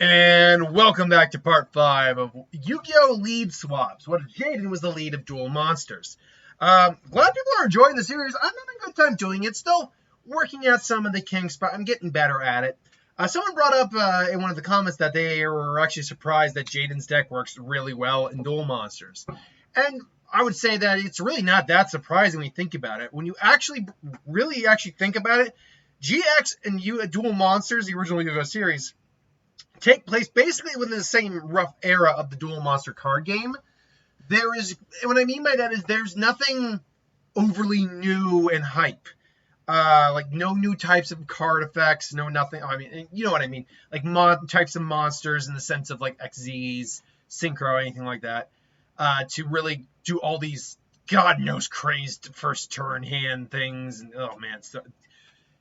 And welcome back to part 5 of Yu-Gi-Oh! Lead Swaps. What if Jaden was the lead of Duel Monsters? Glad people are enjoying the series. I'm having a good time doing it. Still working out some of the kinks, but I'm getting better at it. Someone brought up in one of the comments that they were actually surprised that Jaden's deck works really well in Duel Monsters. And I would say that it's really not that surprising when you think about it. When you really think about it, GX and Duel Monsters, the original Yu-Gi-Oh! Series, take place basically within the same rough era of the Duel Monster card game. What I mean by that is there's nothing overly new and hype. Like no new types of card effects, no nothing. I mean, you know what I mean. Like types of monsters in the sense of like XZs, Synchro, anything like that. To really do all these God knows crazed first turn hand things. And, oh man,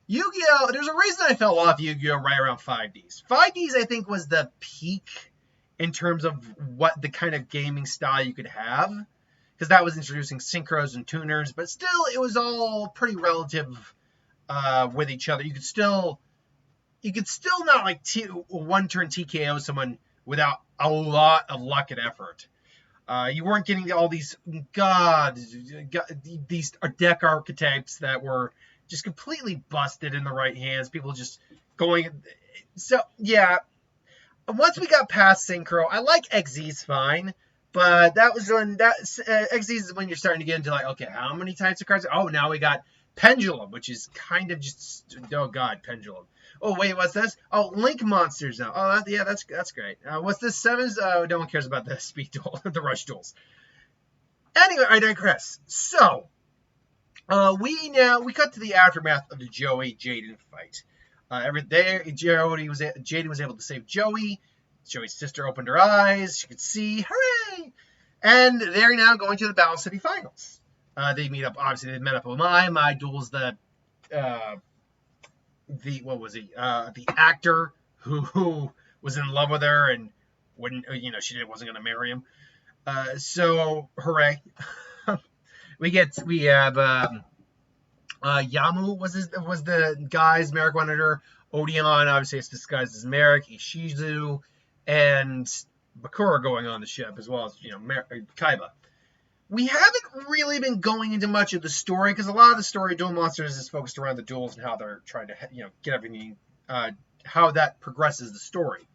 Yu-Gi-Oh! There's a reason I fell off Yu-Gi-Oh! Right around 5Ds. 5Ds, I think, was the peak in terms of what the kind of gaming style you could have. Because that was introducing synchros and tuners. But still, it was all pretty relative with each other. You could still not like one-turn TKO someone without a lot of luck and effort. You weren't getting all these, these deck archetypes that were just completely busted in the right hands. People just going. So, yeah. Once we got past Synchro, I like XZ's fine. But that was when XZ's is when you're starting to get into like, okay, how many types of cards? Oh, now we got Pendulum, which is kind of just, oh god, Pendulum. Oh, wait, what's this? Oh, Link Monsters now. Oh, yeah, that's great. What's this? Sevens? No one cares about the Speed Duel, the Rush Duels. Anyway, I digress. So, we cut to the aftermath of the Joey-Jaden fight. Jaden was able to save Joey. Joey's sister opened her eyes. She could see. Hooray! And they're now going to the Battle City Finals. They meet up. Obviously, they met up with Mai. Mai duels the actor who was in love with her and wasn't going to marry him. So hooray! we have Yamu was the guy's Merrick wanted her. Odeon, obviously it's disguised as Merrick. Ishizu and Bakura going on the ship, as well as Kaiba. We haven't really been going into much of the story because a lot of the story of Duel Monsters is focused around the duels and how they're trying to get everything, how that progresses the story.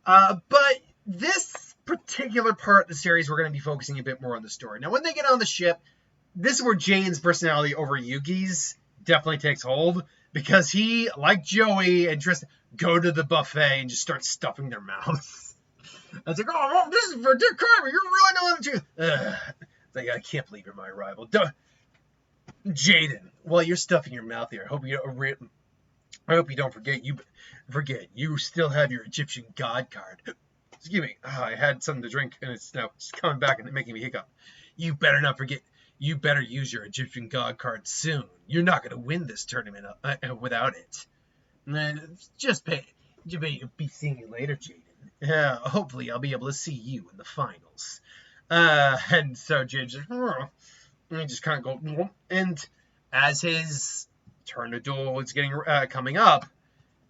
But this particular part of the series, we're going to be focusing a bit more on the story. Now, when they get on the ship, this is where Jaden's personality over Yugi's definitely takes hold, because he, like Joey and Tristan, go to the buffet and just start stuffing their mouths. It's like, oh, well, this is for Dick Carver. You're really knowing the truth. It's like, I can't believe you're my rival. Jaden, well, you're stuffing your mouth here. I hope you don't forget. You still have your Egyptian God card. Excuse me. I had something to drink, and it's now just coming back and making me hiccup. You better not forget. You better use your Egyptian God card soon. You're not going to win this tournament without it. Just be seeing you later, Jaden. Hopefully I'll be able to see you in the finals. And so Jaden's just kind of go, and as his turn to duel is coming up,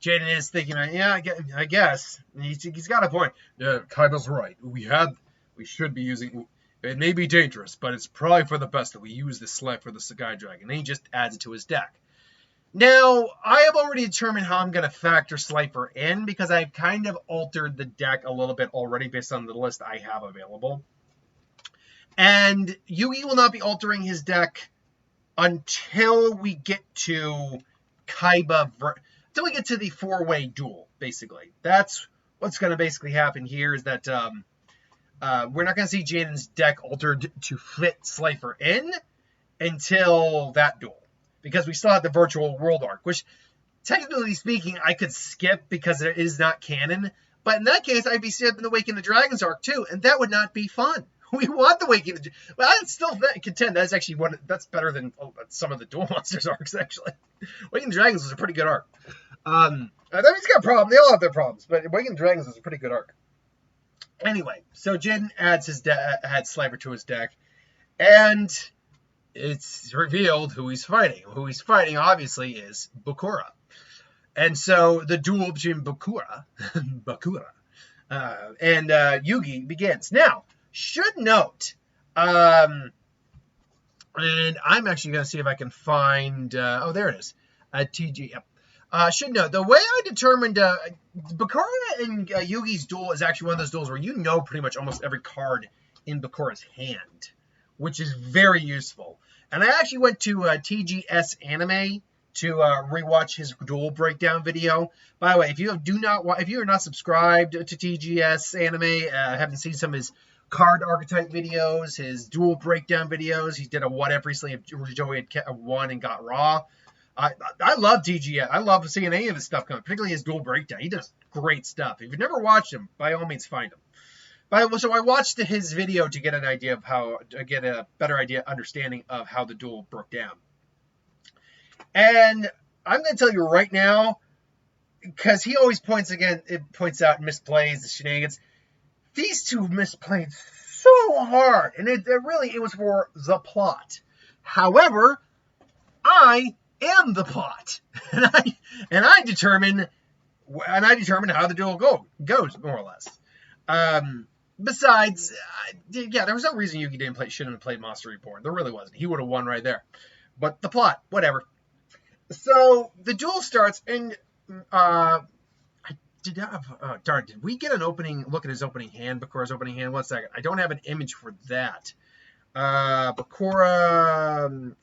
Jaden is thinking, yeah, I guess. And he's got a point. Yeah, Kaiba's right. We should be using. It may be dangerous, but it's probably for the best that we use this select for the Sky Dragon. And he just adds it to his deck. Now, I have already determined how I'm going to factor Slifer in, because I've kind of altered the deck a little bit already based on the list I have available. And Yugi will not be altering his deck until we get to Kaiba, until we get to the four-way duel, basically. That's what's going to basically happen here, is that we're not going to see Jaden's deck altered to fit Slifer in until that duel. Because we still have the virtual world arc, which, technically speaking, I could skip because it is not canon. But in that case, I'd be skipping the Waking the Dragons arc too, and that would not be fun. We want the Waking the... Well, I'd still contend that's actually that's better than some of the Duel Monsters arcs, actually. Waking the Dragons was a pretty good arc. I mean, it's got a problem. They all have their problems, but Waking the Dragons was a pretty good arc. Anyway, so Jaden adds had Slifer to his deck, and it's revealed who he's fighting. Who he's fighting, obviously, is Bakura. And so the duel between Bakura and Yugi begins. Now, should note, and I'm actually going to see if I can find, oh, there it is, TG, yep. Should note, the way I determined, Bakura and Yugi's duel is actually one of those duels where you know pretty much almost every card in Bakura's hand, which is very useful. And I actually went to TGS Anime to rewatch his duel breakdown video. By the way, if you are not subscribed to TGS Anime, haven't seen some of his card archetype videos, his duel breakdown videos, he did a what if recently if Joey had won and got Raw. I love TGS. I love seeing any of his stuff come, particularly his duel breakdown. He does great stuff. If you've never watched him, by all means find him. So I watched his video to get an idea of get a better understanding of how the duel broke down. And I'm going to tell you right now, because he always points out misplays, the shenanigans. These two misplayed so hard, and it was for the plot. However, I am the plot, and I determine how the duel goes more or less. Besides, there was no reason Yugi shouldn't have played Monster Reborn. There really wasn't. He would have won right there. But the plot, whatever. So the duel starts, and did we get an look at his opening hand, Bakura's opening hand? 1 second. I don't have an image for that. Bakura.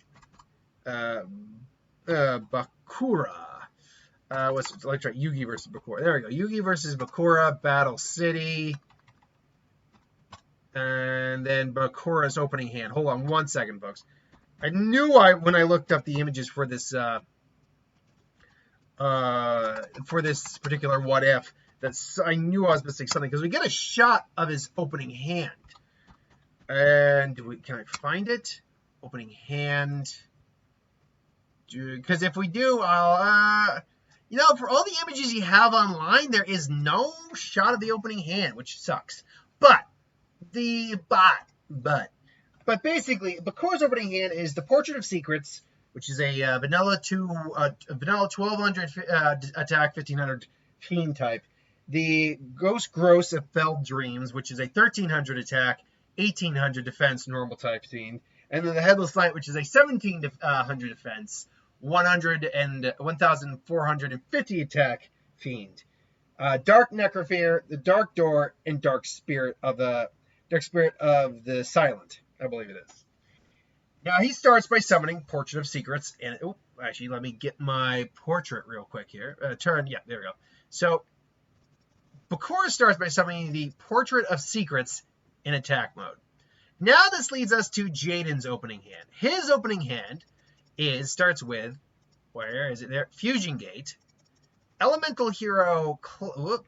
Let's try Yugi versus Bakura. There we go. Yugi versus Bakura, Battle City. And then Bakura's opening hand. Hold on 1 second, folks. I knew when I looked up the images for this particular what if, that I knew I was missing something, because we get a shot of his opening hand. And can I find it? Opening hand. Because if we do, I'll for all the images you have online, there is no shot of the opening hand, which sucks. But basically, Bakura's opening hand is the Portrait of Secrets, which is a vanilla 1200 attack, 1500 fiend type. The Ghost Gross of Felled Dreams, which is a 1300 attack, 1800 defense, normal type fiend. And then the Headless Knight, which is a 1700 defense, 1450 attack fiend. Dark Necrophere, the Dark Door, and Dark Spirit of the Silent, I believe it is. Now he starts by summoning Portrait of Secrets, and actually let me get my portrait real quick here. There we go. So Bakura starts by summoning the Portrait of Secrets in attack mode. Now this leads us to Jaden's opening hand. His opening hand starts with, where is it there? Fusion Gate, Elemental Hero,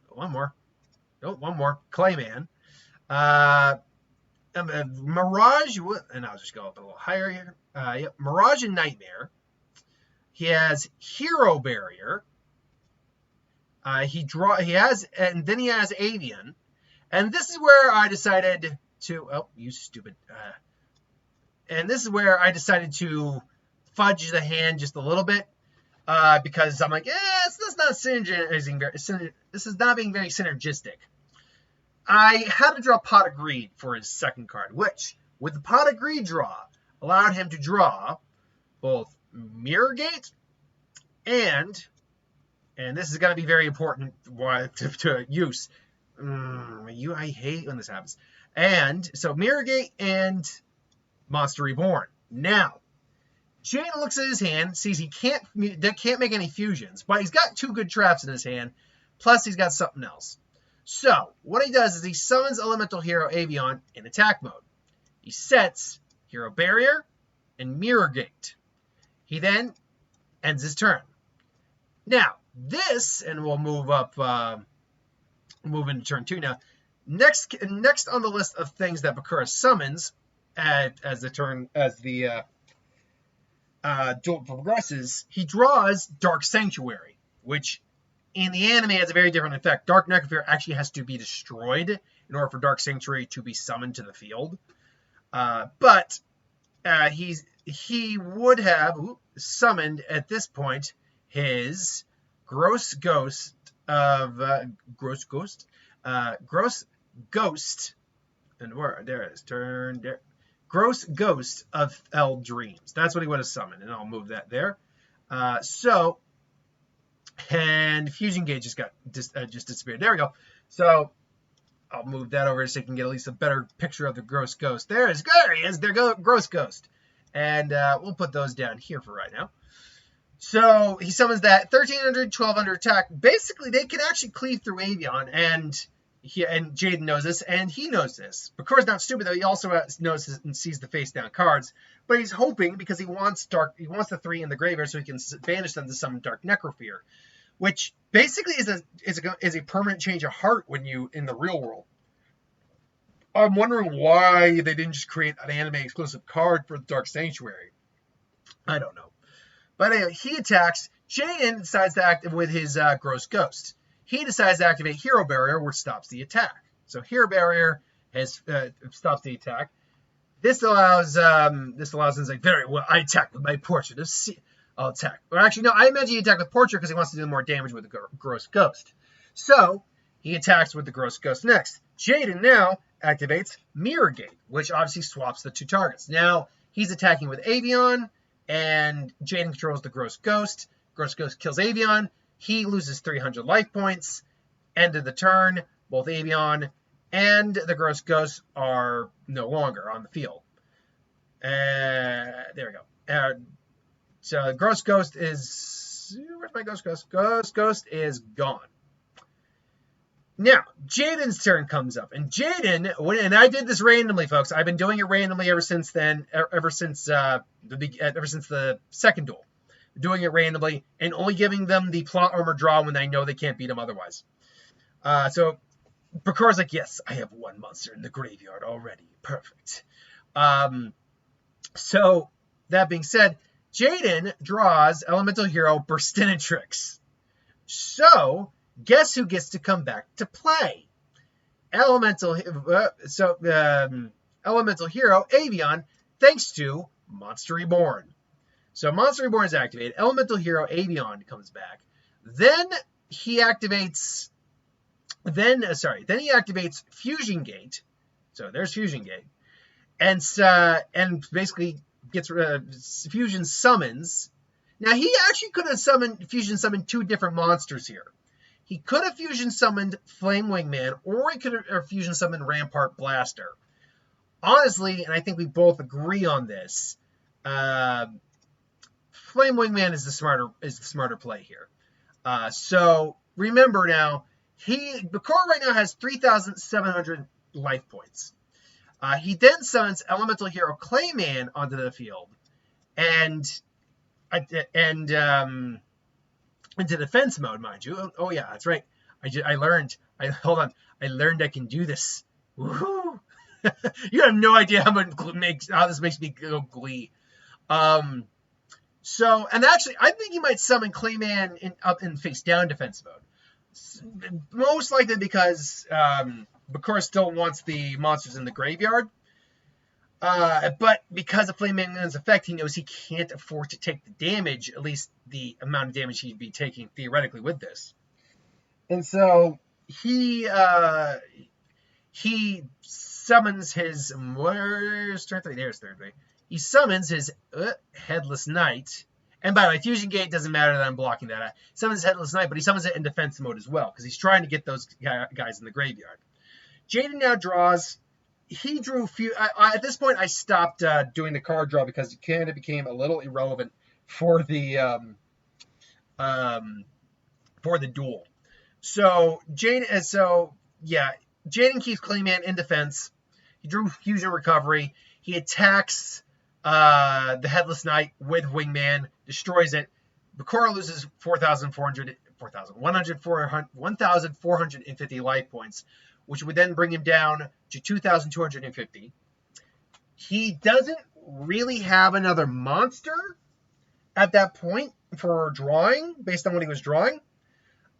one more, Clayman, Mirage, and I'll just go up a little higher here. Mirage and Nightmare. He has Hero Barrier. He has Avian, and this is where I decided to. Oh, you stupid! And this is where I decided to fudge the hand just a little bit, because I'm like, this is not synergizing. This is not being very synergistic. I had to draw Pot of Greed for his second card, which, with the Pot of Greed draw, allowed him to draw both Mirror Gate and this is going to be very important to use. I hate when this happens. And so Mirror Gate and Monster Reborn. Now, Jaden looks at his hand, sees he can't make any fusions, but he's got two good traps in his hand, plus he's got something else. So, what he does is he summons Elemental Hero Avian in attack mode. He sets Hero Barrier and Mirror Gate. He then ends his turn. Now, this, and we'll move into turn 2 now. Next on the list of things that Bakura summons as the duel progresses, he draws Dark Sanctuary, which in the anime has a very different effect. Dark Necrophere actually has to be destroyed in order for Dark Sanctuary to be summoned to the field. But he would have summoned at this point his Gross Ghost of Gross Ghost, Gross Ghost, and where there it is. Turn there. Gross Ghost of L Dreams. That's what he would have summoned, and I'll move that there. And Fusion Gate just got just disappeared. There we go. So I'll move that over so you can get at least a better picture of the Gross Ghost. There he is. There goes Gross Ghost. And we'll put those down here for right now. So he summons that 1300, 1200 attack. Basically, they can actually cleave through Avion, and Jaden knows this, and he knows this. Bakura's not stupid though. He also knows and sees the face down cards, but he's hoping because he wants the 3 in the graveyard so he can banish them to summon Dark Necrofear, which basically is a permanent change of heart when you in the real world. I'm wondering why they didn't just create an anime exclusive card for Dark Sanctuary. I don't know. But anyway, he attacks. Jaden decides to activate with his Gross Ghost. He decides to activate Hero Barrier, which stops the attack. So Hero Barrier has stops the attack. This allows him to say, very well, I attack with my Portrait of Sea. I'll attack. Or actually, no, I imagine he attacked with Portrait because he wants to do more damage with the Gross Ghost. So he attacks with the Gross Ghost next. Jaden now activates Mirror Gate, which obviously swaps the 2 targets. Now he's attacking with Avion, and Jaden controls the Gross Ghost. Gross Ghost kills Avion. He loses 300 life points. End of the turn. Both Avion and the Gross Ghost are no longer on the field. There we go. So Gross Ghost is... Where's my Ghost Ghost? Ghost is gone. Now, Jaden's turn comes up. And Jaden, and I did this randomly, folks. I've been doing it randomly ever since then, ever since the second duel. Doing it randomly and only giving them the plot armor draw when I know they can't beat them otherwise. So Bakura's like, yes, I have 1 monster in the graveyard already. Perfect. So that being said, Jaden draws Elemental Hero Burstinatrix. So guess who gets to come back to play? Elemental Hero Avion, thanks to Monster Reborn. So Monster Reborn is activated. Elemental Hero Avion comes back. Then he activates. Then he activates Fusion Gate. So there's Fusion Gate, and basically gets Fusion summons. Now he actually could have Fusion summoned 2 different monsters here. He could have Fusion summoned Flame Wingman, or he could have Fusion summoned Rampart Blaster. Honestly, and I think we both agree on this. Flame Wingman is the smarter play here. So remember now, Bakura right now has 3,700 life points. He then summons Elemental Hero Clayman onto the field, and into defense mode, mind you. Oh yeah, that's right. I learned I can do this. Woohoo! You have no idea how this makes me go glee. So, and actually, I think he might summon Clayman up in face down defense mode. Most likely because Bakura still wants the monsters in the graveyard. But because of Flame Man's effect, he knows he can't afford to take the damage, at least the amount of damage he'd be taking theoretically with this. And so he summons his there's third way. He summons his Headless Knight. And by the way, Fusion Gate doesn't matter that I'm blocking that. He summons Headless Knight, but he summons it in defense mode as well, because he's trying to get those guys in the graveyard. Jaden now draws. He drew few. At this point, I stopped doing the card draw because it kind of became a little irrelevant for the duel. So Jaden keeps Clayman in defense. He drew Fusion Recovery. He attacks the Headless Knight with Wingman, destroys it. Bakura loses 1,450 life points, which would then bring him down to 2,250. He doesn't really have another monster at that point for drawing, based on what he was drawing.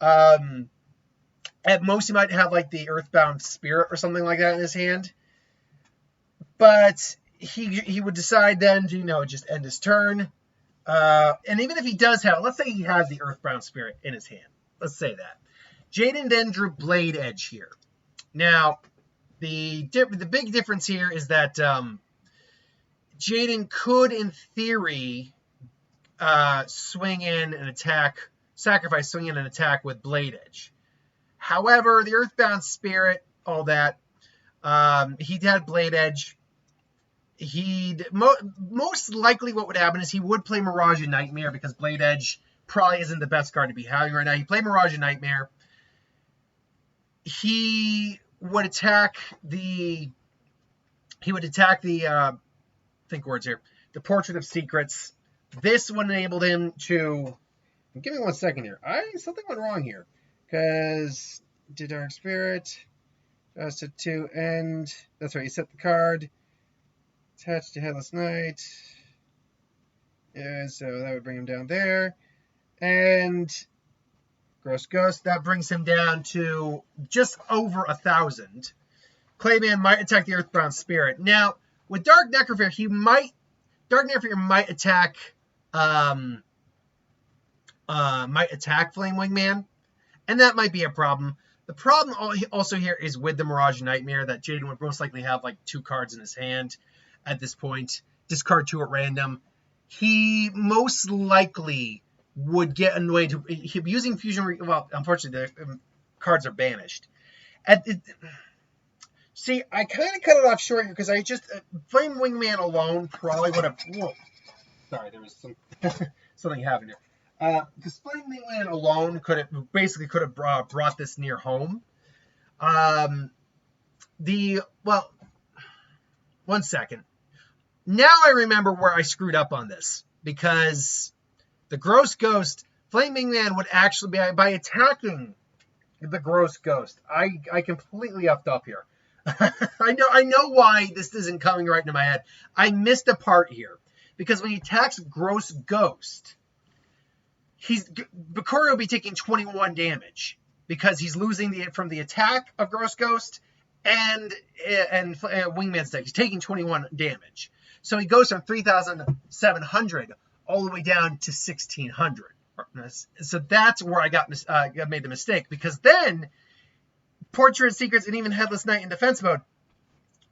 At most, he might have like the Earthbound Spirit or something like that in his hand. But he would decide then to, just end his turn. And even if he does have, let's say he has the Earthbound Spirit in his hand. Let's say that. Jaden then drew Blade Edge here. Now, the big difference here is that Jaden could, in theory, swing in an attack, sacrifice, swing in an attack with Blade Edge. However, the Earthbound Spirit, all that, he had Blade Edge. He'd most likely what would happen is he would play Mirage and Nightmare because Blade Edge probably isn't the best card to be having right now. He played Mirage and Nightmare. He would attack the think words here. The Portrait of Secrets. This would enable him to. Give me 1 second here. Something went wrong here because did Dark Spirit adjusted to end. That's right. You set the card. Attached to Headless Knight. Yeah, so that would bring him down there. And Gross Ghost, that brings him down to just over 1,000. Clayman might attack the Earthbound Spirit. Now, with Dark Necrophere, Dark Necrophere might attack Flame Wingman, and that might be a problem. The problem also here is with the Mirage Nightmare that Jaden would most likely have like 2 cards in his hand at this point. Discard 2 at random. He most likely would get annoyed. He'd be using Fusion. Well, unfortunately, the cards are banished. See, I kind of cut it off short here because I just Flame Wingman alone probably would have. Whoa, sorry, there was something happened here. Because Flame Wingman alone could have brought this near home. Well, 1 second. Now I remember where I screwed up on this because the Gross Ghost, Flame Wingman would actually be by attacking the Gross Ghost. I completely effed up here. I know why this isn't coming right into my head. I missed a part here because when he attacks Gross Ghost, Bakura will be taking 21 damage because he's losing from the attack of Gross Ghost and Wingman's deck. He's taking 21 damage. So he goes from 3,700 all the way down to 1,600. So that's where I made the mistake because then Portrait of Secrets and even Headless Knight in defense mode,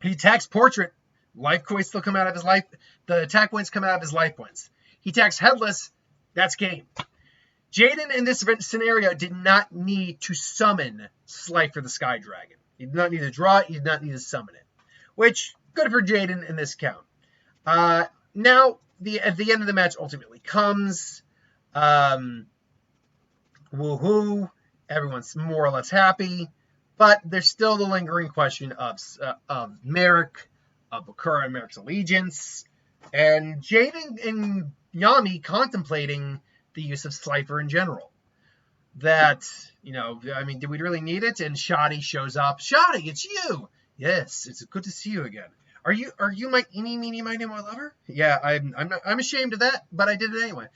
he attacks Portrait. Life points still come out of his life. The attack points come out of his life points. He attacks Headless. That's game. Jaden in this scenario did not need to summon Slifer the Sky Dragon. He did not need to draw it. He did not need to summon it. Which, good for Jaden in this count. Now, at the end of the match ultimately comes. Woohoo. Everyone's more or less happy. But there's still the lingering question of Merrick, of Bakura and Merrick's allegiance, and Jaden and Yami contemplating the use of Slifer in general. That, did we really need it? And Shoddy shows up. Shoddy, it's you! Yes, it's good to see you again. Are you my eeny, meeny, miny, my lover? Yeah, I'm ashamed of that, but I did it anyway.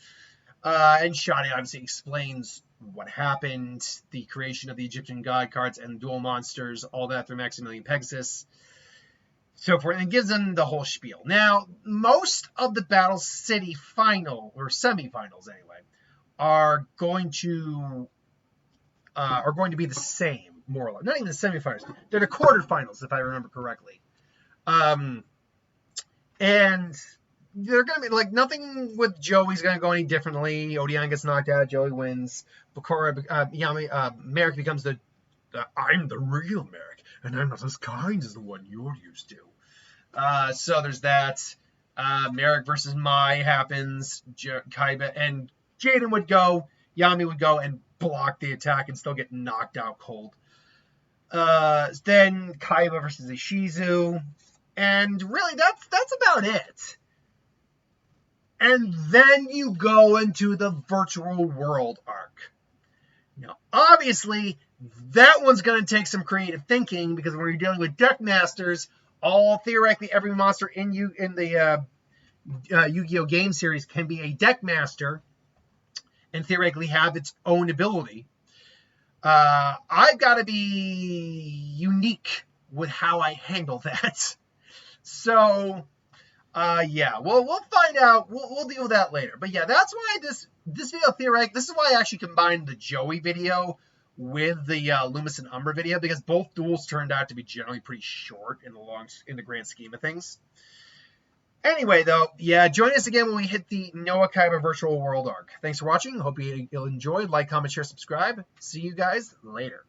And Shoddy obviously explains what happened, the creation of the Egyptian god cards and dual monsters, all that through Maximilian Pegasus, so forth, and gives them the whole spiel. Now, most of the Battle City final, or semifinals anyway, are going to be the same, more or less. Not even the semifinals. They're the quarterfinals, if I remember correctly. And they're going to be, like, nothing with Joey's going to go any differently. Odion gets knocked out, Joey wins. Bakura, Merrick becomes I'm the real Merrick, and I'm not as kind as the one you're used to. So there's that. Merrick versus Mai happens. Kaiba and Jaden would go. Yami would go and block the attack and still get knocked out cold. Then Kaiba versus Ishizu. And really, that's about it. And then you go into the virtual world arc. Now, obviously, that one's going to take some creative thinking because when you're dealing with deck masters, theoretically every monster in the Yu-Gi-Oh! Game series can be a deck master and theoretically have its own ability. I've got to be unique with how I handle that. So Yeah, well, we'll find out. We'll deal with that later. But yeah, that's why this video theoretic. This is why I actually combined the Joey video with the Loomis and Umbra video, because both duels turned out to be generally pretty short in the grand scheme of things. Anyway, though, yeah, join us again when we hit the Noah Kaiba Virtual World arc. Thanks for watching. Hope you'll enjoy. Like, comment, share, subscribe. See you guys later.